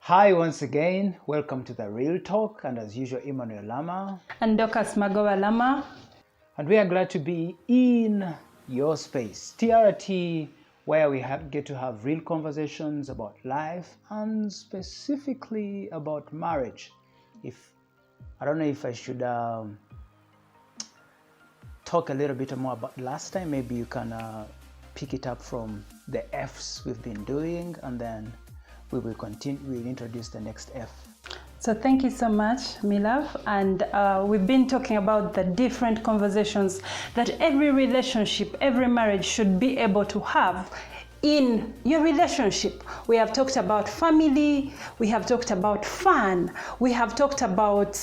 Hi once again, welcome to The Real Talk, and as usual, Emmanuel Lama. And Dokas Magowa Lama. And we are glad to be in your space, TRT, where we get to have real conversations about life and specifically about marriage. I don't know if I should talk a little bit more about last time. Maybe you can pick it up from the F's we've been doing, and then we will continue. We'll introduce the next F. So thank you so much, Milaf. And we've been talking about the different conversations that every relationship, every marriage should be able to have in your relationship. We have talked about family, we have talked about fun, we have talked about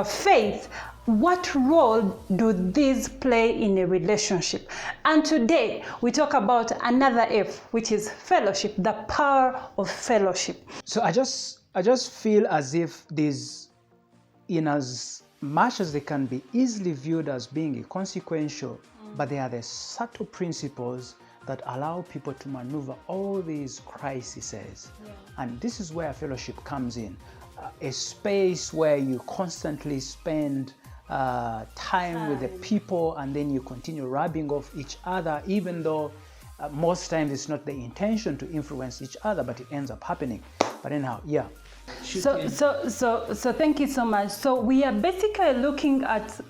faith. What role do these play in a relationship? And today we talk about another F, which is fellowship, the power of fellowship. So I just feel as if these, in as much as they can be easily viewed as being inconsequential, but they are the subtle principles that allow people to maneuver all these crises. Yeah. And this is where fellowship comes in, a space where you constantly spend time with the people, and then you continue rubbing off each other, even though most times it's not the intention to influence each other, but it ends up happening. But anyhow, yeah. So thank you so much. So we are basically looking at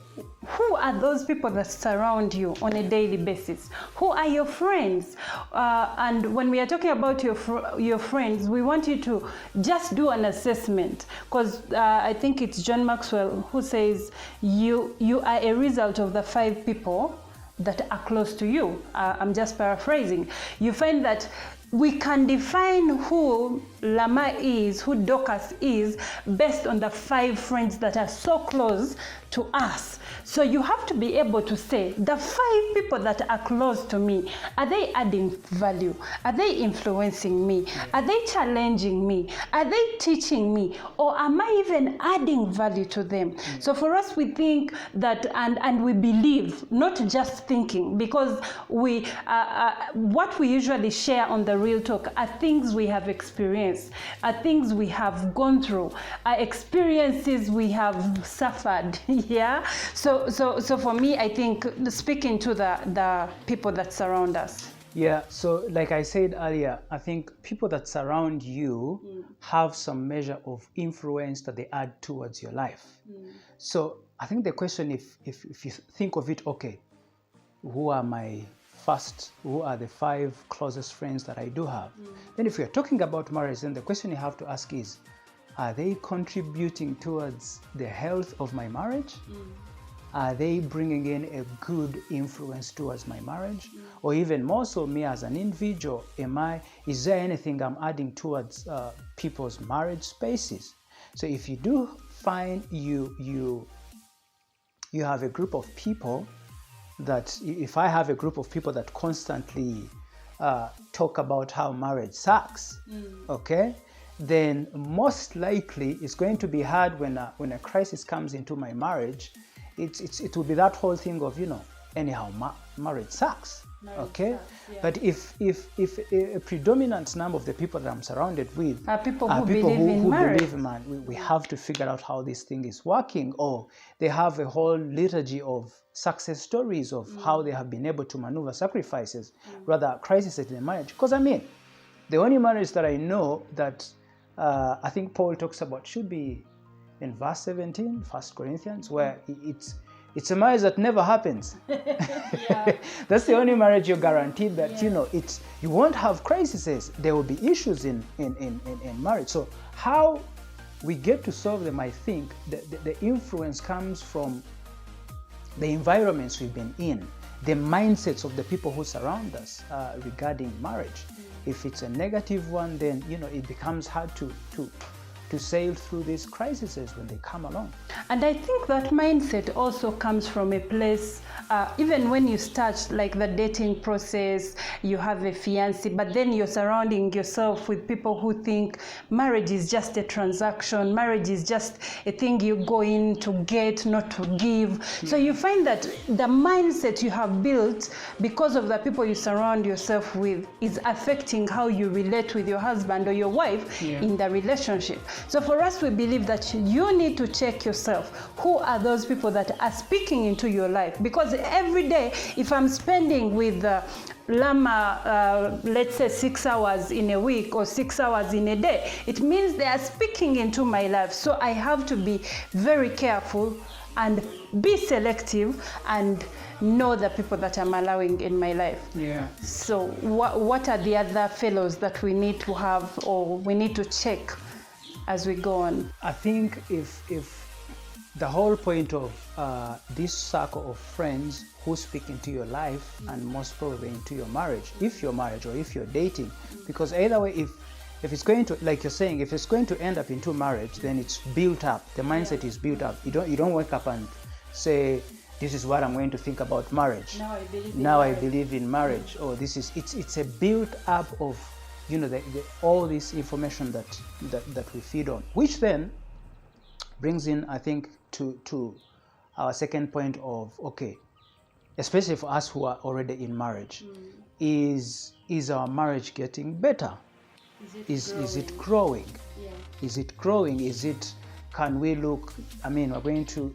who are those people that surround you on a daily basis? Who are your friends? And when we are talking about your friends, we want you to just do an assessment, because I think it's John Maxwell who says you are a result of the 5 people that are close to you. I'm just paraphrasing. You find that we can define who Lama is, who Dokas is, based on the 5 friends that are so close to us. So you have to be able to say, the 5 people that are close to me, are they adding value? Are they influencing me? Are they challenging me? Are they teaching me? Or am I even adding value to them? So for us, we think that, and we believe, not just thinking, because what we usually share on The Real Talk are things we have experienced, are things we have gone through, are experiences we have suffered. Yeah. So for me, I think speaking to the people that surround us. Yeah, so like I said earlier, I think people that surround you have some measure of influence that they add towards your life. So I think the question, if you think of it, okay, who are the 5 closest friends that I do have? Then if you're talking about marriage, then the question you have to ask is, are they contributing towards the health of my marriage? Are they bringing in a good influence towards my marriage? Or even more so, me as an individual, is there anything I'm adding towards people's marriage spaces? So if you do find you have a group of people that, if I have a group of people that constantly talk about how marriage sucks, okay, then most likely it's going to be hard when a crisis comes into my marriage. It will be that whole thing of, anyhow, marriage sucks. Okay, yeah. But if a predominant number of the people that I'm surrounded with are people who believe in marriage, we have to figure out how this thing is working, or they have a whole liturgy of success stories of how they have been able to maneuver sacrifices, rather crises in the marriage. Because the only marriage that I know that I think Paul talks about should be in verse 17, 1 Corinthians, where it's a marriage that never happens. That's the only marriage you're guaranteed that, you won't have crises. There will be issues in marriage. So how we get to solve them, I think, the influence comes from the environments we've been in, the mindsets of the people who surround us regarding marriage. If it's a negative one, then, it becomes hard to to sail through these crises when they come along. And I think that mindset also comes from a place, even when you start like the dating process, you have a fiancé, but then you're surrounding yourself with people who think marriage is just a transaction, marriage is just a thing you go in to get, not to give. So you find that the mindset you have built because of the people you surround yourself with is affecting how you relate with your husband or your wife in the relationship. So for us, we believe that you need to check yourself. Who are those people that are speaking into your life? Because every day, if I'm spending with Lama, let's say 6 hours in a week or 6 hours in a day, it means they are speaking into my life. So I have to be very careful and be selective and know the people that I'm allowing in my life. Yeah. So what are the other fellows that we need to have or we need to check as we go on? I think if the whole point of this circle of friends who speak into your life and most probably into your marriage, if you're married or if you're dating, because either way, if it's going to, like you're saying, if it's going to end up into marriage, then it's built up. The mindset is built up. You don't wake up and say, this is what I'm going to think about marriage. Now I believe in marriage. Or this is it's a built up of, you know, all this information that we feed on, which then brings in, I think, to our second point of, okay, especially for us who are already in marriage, is our marriage getting better? Is it growing? Yeah. Is it growing? Can we look, I mean, we're going to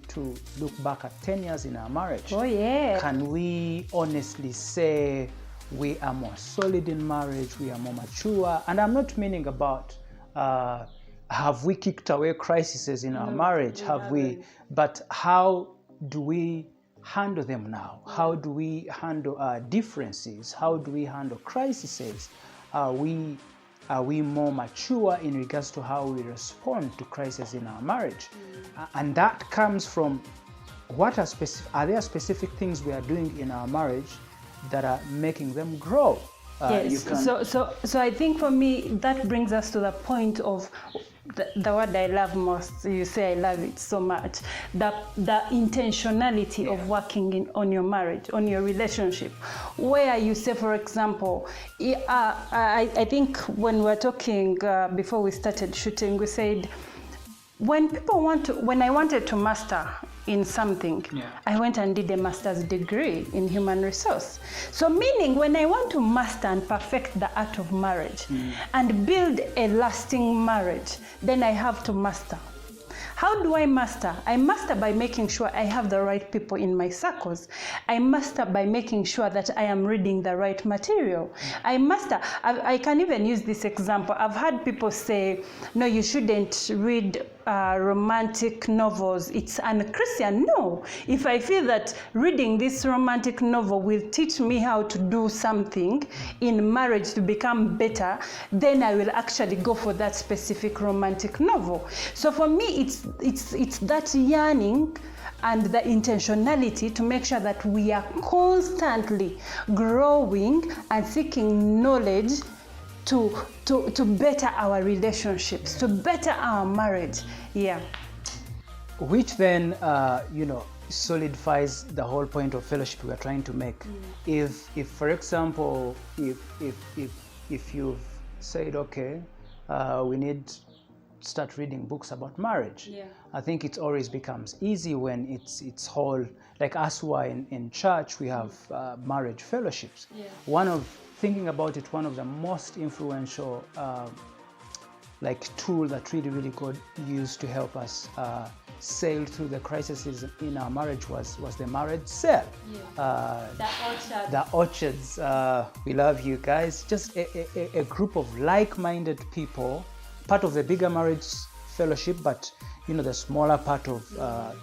look back at 10 years in our marriage. Oh, yeah. Can we honestly say we are more solid in marriage, we are more mature? And I'm not meaning about, have we kicked away crises in our marriage? But how do we handle them now? How do we handle differences? How do we handle crises? Are we more mature in regards to how we respond to crises in our marriage? And that comes from are there specific things we are doing in our marriage that are making them grow? Yes. So I think for me, that brings us to the point of the word I love most. You say I love it so much. The intentionality of working on your marriage, on your relationship, where you say, for example, I think when we were talking before we started shooting, we said, when I wanted to master in something, I went and did a master's degree in human resource. So meaning when I want to master and perfect the art of marriage and build a lasting marriage, then I have to master. How do I master? I master by making sure I have the right people in my circles. I master by making sure that I am reading the right material. I can even use this example. I've had people say, no, you shouldn't read romantic novels. It's un-Christian. No. If I feel that reading this romantic novel will teach me how to do something in marriage to become better, then I will actually go for that specific romantic novel. So for me, it's that yearning and the intentionality to make sure that we are constantly growing and seeking knowledge to better our relationships, to better our marriage. Which then solidifies the whole point of fellowship we are trying to make. If for example, if you've said, okay, we need start reading books about marriage. I think it always becomes easy when it's whole, like us who are in church, we have marriage fellowships. Thinking about it, one of the most influential tool that really God used to help us sail through the crises in our marriage was the marriage cell. The orchards. We love you guys. Just a group of like-minded people, part of the bigger marriage fellowship, but the smaller part of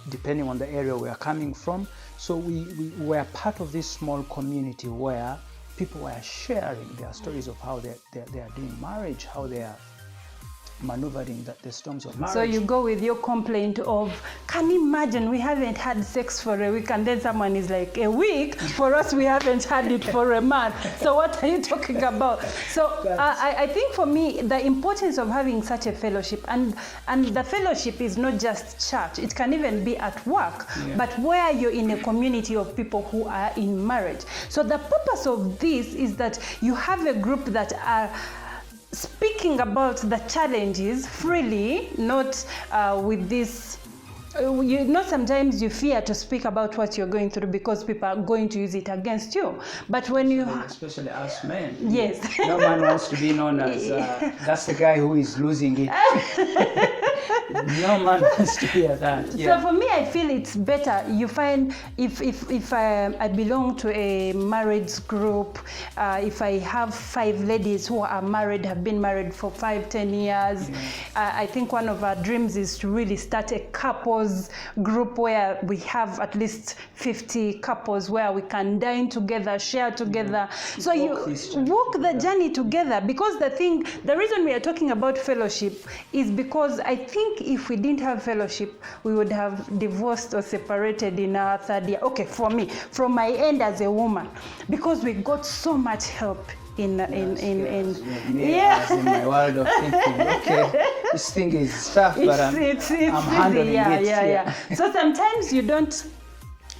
depending on the area we are coming from. So we were part of this small community where people were sharing their stories of how they are doing marriage, how they are maneuvering the storms of marriage. So you go with your complaint of, can you imagine we haven't had sex for a week, and then someone is like, a week? For us, we haven't had it for a month. So what are you talking about? So I think for me, the importance of having such a fellowship, and the fellowship is not just church. It can even be at work, but where you're in a community of people who are in marriage. So the purpose of this is that you have a group that are speaking about the challenges freely, not with this. You know, sometimes you fear to speak about what you're going through because people are going to use it against you. But when you... Especially us men. Yes. No man wants to be known as, that's the guy who is losing it. No man wants to hear that. So for me, I feel it's better. You find if I belong to a marriage group, if I have 5 ladies who are married, have been married for 5-10 years, I think one of our dreams is to really start a couples group where we have at least 50 couples where we can dine together, share together. So you walk the journey together, because the reason we are talking about fellowship is because I think if we didn't have fellowship, we would have divorced or separated in our 3rd year. Okay, for me, from my end as a woman, because we got so much help in my world of thinking, okay, this thing is tough, but I'm handling it. So sometimes you don't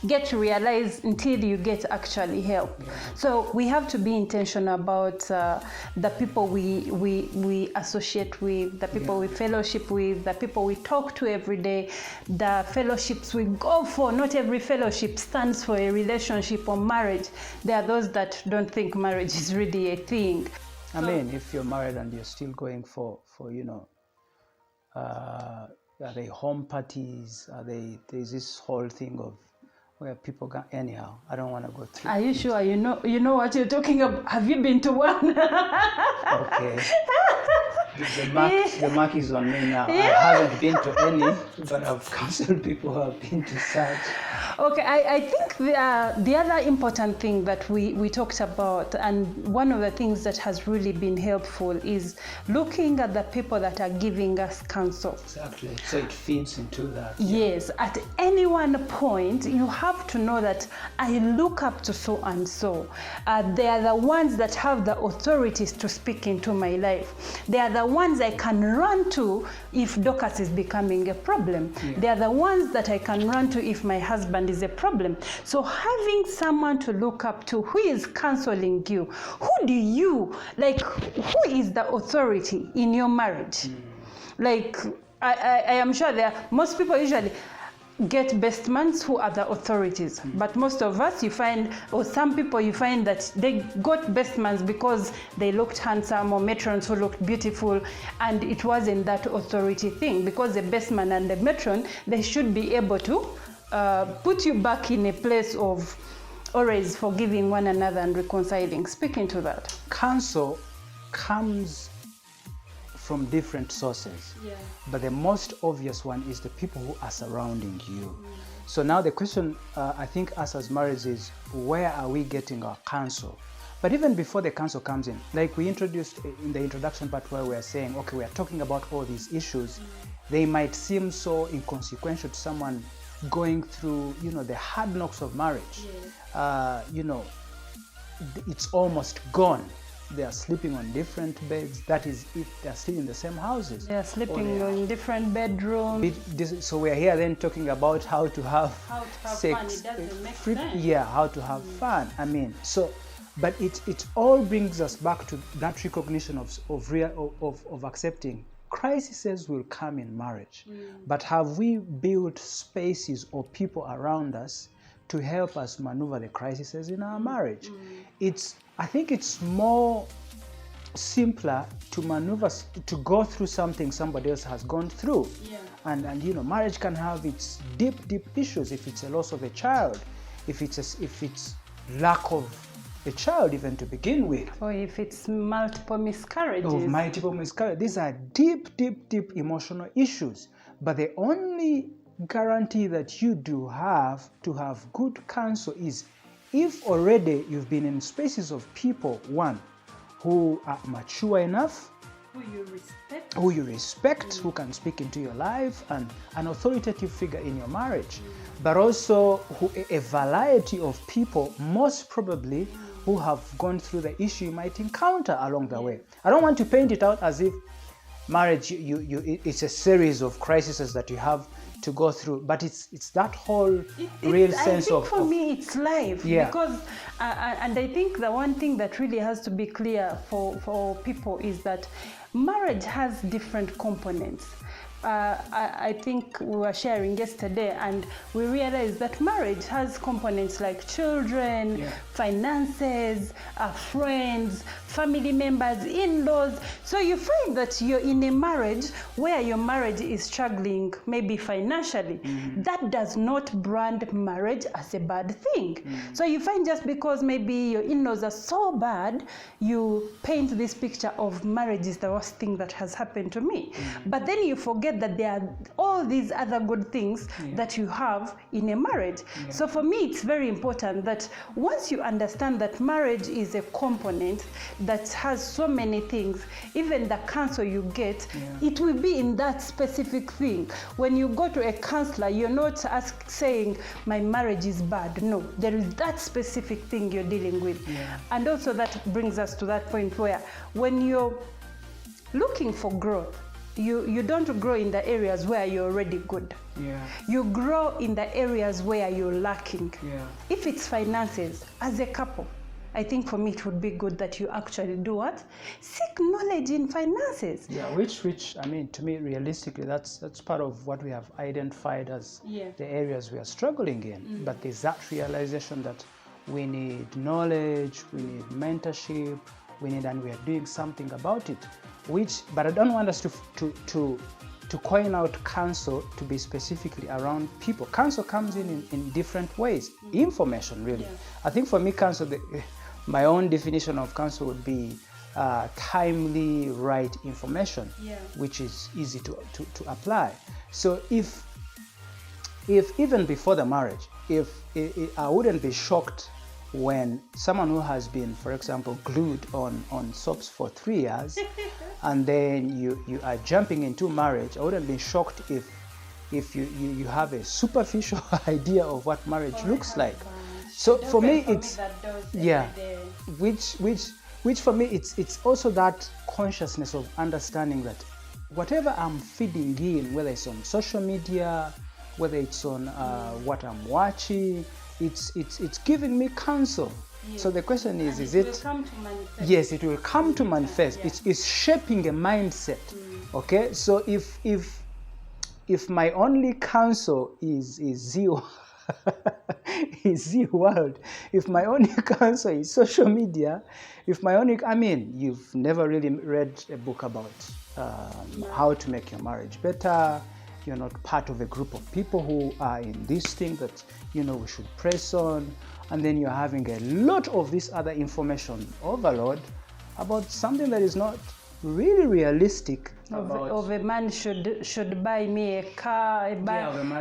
get to realize until you get actually help. So we have to be intentional about the people we associate with, the people we fellowship with, the people we talk to every day, the fellowships we go for. Not every fellowship stands for a relationship or marriage. There are those that don't think marriage is really a thing. I mean, if you're married and you're still going for are they home parties? There's this whole thing of where people go anyhow. I don't want to go through. Are you sure? You know what you're talking about? Have you been to one? Okay. The mark is on me now. I haven't been to any, but I've counseled people who have been to such. Okay, I think the other important thing that we talked about, and one of the things that has really been helpful, is looking at the people that are giving us counsel. Exactly. So it feeds into that. Yes. At any one point, you have to know that I look up to so and so. They are the ones that have the authorities to speak into my life. They are the ones I can run to if Dorcas is becoming a problem. They are the ones that I can run to if my husband is a problem. So having someone to look up to who is counseling you, who is the authority in your marriage? Like, I am sure most people usually get best mans who are the authorities, but most of us you find, or some people you find that they got best mans because they looked handsome, or matrons who looked beautiful, and it wasn't that authority thing, because the best man and the matron, they should be able to put you back in a place of always forgiving one another and reconciling. Speaking to that, counsel comes from different sources, but the most obvious one is the people who are surrounding you. So now the question, I think, us as marrieds is, where are we getting our counsel? But even before the counsel comes in, like we introduced in the introduction part, where we are saying, okay, we are talking about all these issues, they might seem so inconsequential to someone going through, the hard knocks of marriage. It's almost gone. They are sleeping on different beds. That is, if they are still in the same houses. They are sleeping in different bedrooms. So we are here then talking about how to have sex. Fun. It doesn't make sense. Yeah, how to have fun. I mean, so, but it all brings us back to that recognition of accepting crises will come in marriage. But have we built spaces or people around us to help us maneuver the crises in our marriage? I think it's more simpler to maneuver, to go through something somebody else has gone through. And marriage can have its deep issues. If it's a loss of a child, if it's lack of a child even to begin with, or if it's multiple miscarriages. These are deep emotional issues. But the only guarantee that you do have to have good counsel is if already you've been in spaces of people, one, who are mature enough who you respect, who can speak into your life, and an authoritative figure in your marriage, but also a variety of people, most probably, who have gone through the issue you might encounter along the way. I don't want to paint it out as if marriage, it's a series of crises that you have to go through, but it's that whole real sense of... for me, it's life. Yeah. Because, and I think the one thing that really has to be clear for people is that marriage has different components. I think we were sharing yesterday, and we realized that marriage has components like children, finances, friends, family members, in-laws. So you find that you're in a marriage where your marriage is struggling, maybe financially. That does not brand marriage as a bad thing. So you find just because maybe your in-laws are so bad, you paint this picture of marriage is the worst thing that has happened to me. But then you forget that there are all these other good things that you have in a marriage. So for me, it's very important that once you understand that marriage is a component that has so many things, even the counsel you get, it will be in that specific thing. When you go to a counselor, you're not saying, my marriage is bad. No, there is that specific thing you're dealing with. And also that brings us to that point where when you're looking for growth, you don't grow in the areas where you're already good. You grow in the areas where you're lacking. If it's finances, as a couple, I think for me it would be good that you actually do what? Seek knowledge in finances. Which I mean, to me, realistically, that's part of what we have identified as the areas we are struggling in. But there's that realization that we need knowledge, we need mentorship, and we are doing something about it. But I don't want us to coin out counsel to be specifically around people. Counsel comes in different ways. Information, really. I think for me, counsel, my own definition of counsel would be timely, right information, which is easy to apply. So if even before the marriage, I wouldn't be shocked when someone who has been, for example, glued on soaps for 3 years, and then you are jumping into marriage, I wouldn't be shocked if you have a superficial idea of what marriage looks like. So for me, it's which for me it's also that consciousness of understanding that whatever I'm feeding in, whether it's on social media, whether it's on what I'm watching, it's giving me counsel. So the question is it will come to manifest? Yes, it will come to manifest. It's shaping a mindset. Okay, so if my only counsel is zero is the world, if my only counsel is social media, you've never really read a book about how to make your marriage better. You're not part of a group of people who are in this thing that we should press on, and then you're having a lot of this other information overload about something that is not really realistic. Of a man should buy me a car,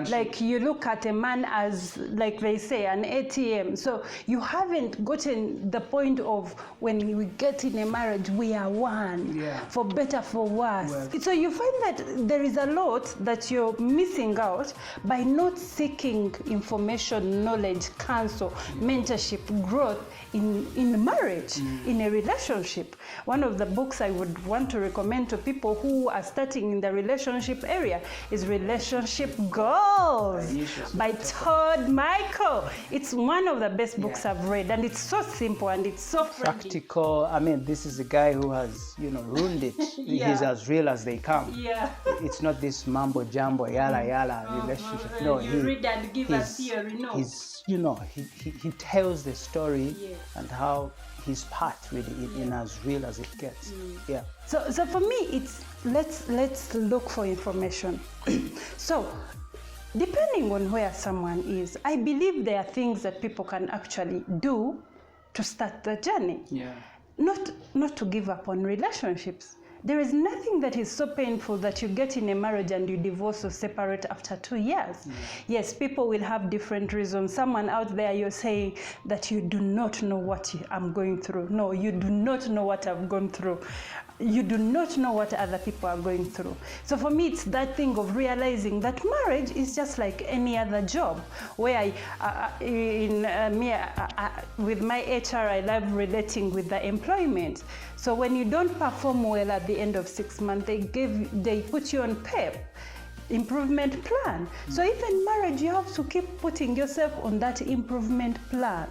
like you look at a man as, like they say, an ATM. So you haven't gotten the point of when we get in a marriage, we are one, for better, for worse. So you find that there is a lot that you're missing out by not seeking information, knowledge, counsel, mentorship, growth in marriage, in a relationship. One of the books I would want to recommend to people who are starting in the relationship area is Relationship Goals by Todd Michael. It's one of the best books I've read, and it's so simple and it's so practical. I mean, this is a guy who has ruined it. He's as real as they come. It's not this mambo jumbo yala relationship. No, you read and give us theory. No, he tells the story and how his path really in as real as it gets. So for me, it's let's look for information. So depending on where someone is, I believe there are things that people can actually do to start the journey. Not to give up on relationships. there is nothing that is so painful that you get in a marriage and you divorce or separate after 2 years. Yes, people will have different reasons. Someone out there, you're saying that you do not know what I'm going through. No, you do not know what I've gone through. You do not know what other people are going through. So for me, it's that thing of realizing that marriage is just like any other job, where with my HR, I love relating with the employment. So when you don't perform well at the end of 6 months, they put you on PEP, improvement plan. So even marriage, you have to keep putting yourself on that improvement plan.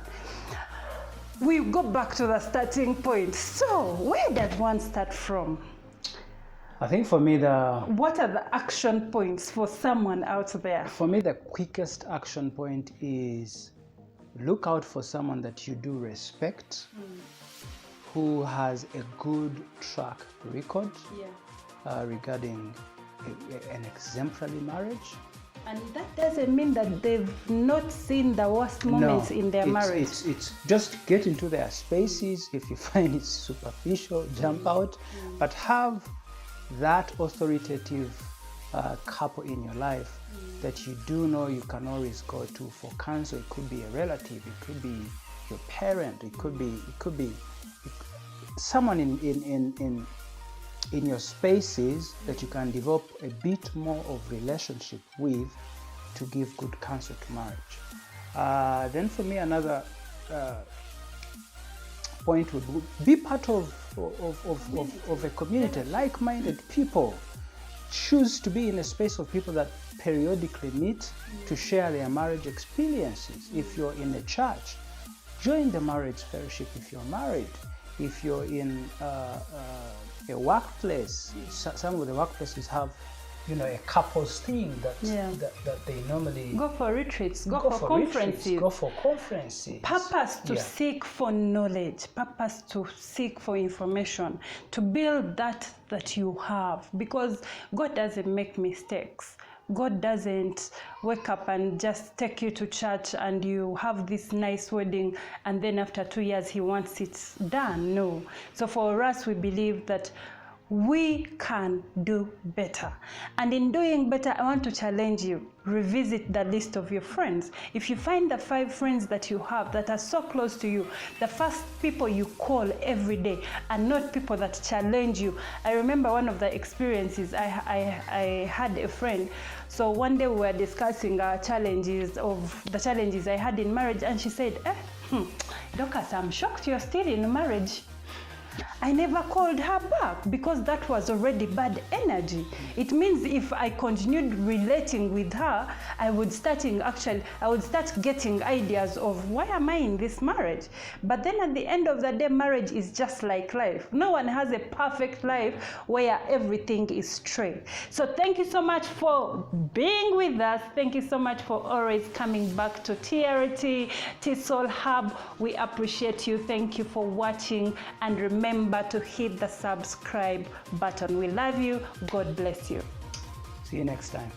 We go back to the starting point. So where does one start from? I think for me, what are the action points for someone out there? For me, the quickest action point is look out for someone that you do respect, who has a good track record regarding an exemplary marriage. And that doesn't mean that they've not seen the worst moments in their marriage. It's just get into their spaces. If you find it superficial, jump out. But have that authoritative couple in your life that you do know you can always go to for counsel. It could be a relative, it could be your parent, it could be someone in your spaces that you can develop a bit more of relationship with to give good counsel to marriage. Then for me, another point would be part of a community, like-minded people. Choose to be in a space of people that periodically meet to share their marriage experiences. If you're in a church, join the marriage fellowship if you're married. If you're in a workplace, some of the workplaces have, a couples thing that they normally go for retreats, go for conferences. Go for conferences. Purpose to seek for knowledge, purpose to seek for information, to build that you have, because God doesn't make mistakes. God doesn't wake up and just take you to church and you have this nice wedding and then after 2 years he wants it done. No. So for us, we believe that we can do better. And in doing better, I want to challenge you. Revisit the list of your friends. If you find the 5 friends that you have that are so close to you, the first people you call every day are not people that challenge you. I remember one of the experiences, I had a friend. So one day we were discussing the challenges I had in marriage, and she said, Dorcas, I'm shocked you're still in marriage. I never called her back because that was already bad energy. It means if I continued relating with her, I would start getting ideas of why am I in this marriage? But then at the end of the day, marriage is just like life. No one has a perfect life where everything is straight. So thank you so much for being with us. Thank you so much for always coming back to TRT, T-Soul Hub. We appreciate you. Thank you for watching, and remember to hit the subscribe button. We love you. God bless you. See you next time.